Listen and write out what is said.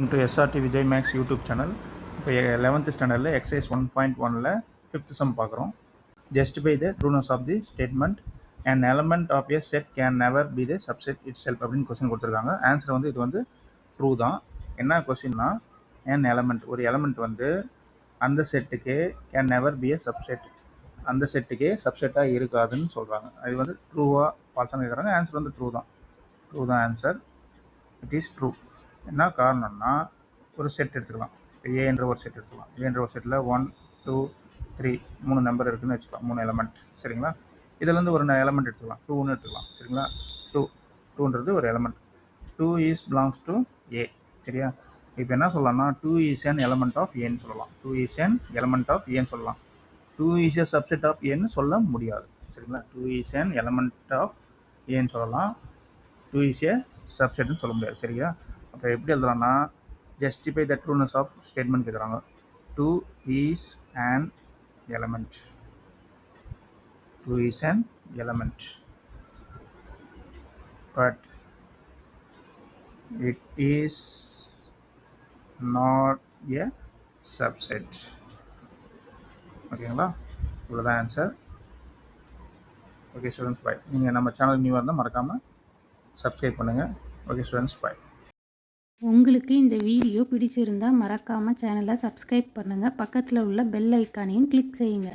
to SRT Vijay Max YouTube channel. இப்போ 11th ஸ்டாண்டர்டில் exercise 1.1ல் 5th some பார்க்குறோம். Justify the trueness of the statement an element of a set can never be the subset itself அப்படின்னு question கொடுத்துருக்காங்க. Answer வந்து இது வந்து true தான். என்ன கொஸ்டின்னா an element ஒரு எலமெண்ட் வந்து அந்த செட்டுக்கு can never be a subset அந்த செட்டுக்கே சப்செட்டாக இருக்காதுன்னு சொல்கிறாங்க. அது வந்து ட்ரூவா ஃபால்ஸான்னு கேட்குறாங்க. ஆன்சர் வந்து ட்ரூ தான் ஆன்சர். It is true. என்ன காரணம்னா ஒரு செட் எடுத்துக்கலாம். ஏ என்ற ஒரு செட் எடுத்துக்கலாம். ஏ என்ற ஒரு செட்டில் 1 2 3 3 நம்பர் இருக்குதுன்னு வச்சுக்கலாம். 3 எலமெண்ட் சரிங்களா. இதுலேருந்து ஒரு எலமெண்ட் எடுத்துக்கலாம். 2ன்னு எடுத்துக்கலாம் சரிங்களா. 2ன்றது ஒரு எலமெண்ட். 2 இஸ் பிலாங்ஸ் டு ஏ சரியா. இப்போ என்ன சொல்லலாம்னா 2 இஸ் an element of ஏன்னு சொல்லலாம். 2 இஸ் an element of ஏன்னு சொல்லலாம். 2 இஸ் a subset of ஏன்னு சொல்ல முடியாது சரிங்களா. 2 இஸ் an element of ஏன்னு சொல்லலாம். 2 இஸ் a சப்செட்னு சொல்ல முடியாது சரியா. அப்போ எப்படி எழுதலாம்னா ஜஸ்டிஃபை த ட்ரூனஸ் ஆஃப் ஸ்டேட்மெண்ட் கேட்குறாங்க. 2 is an element. 2 is an element but it is not a subset. ஓகேங்களா, இவ்வளோதான் ஆன்சர். ஓகே ஸ்டூடெண்ட்ஸ் பாய். நீங்கள் நம்ம சேனல் நியூவாக இருந்தால் மறக்காமல் சப்ஸ்கிரைப் பண்ணுங்கள். ஓகே ஸ்டூடெண்ட்ஸ் பாய். உங்களுக்கு இந்த வீடியோ பிடிச்சிருந்தா மறக்காமல் சேனலை சப்ஸ்கிரைப் பண்ணுங்கள். பக்கத்தில் உள்ள பெல் ஐக்கானையும் கிளிக் செய்யுங்க.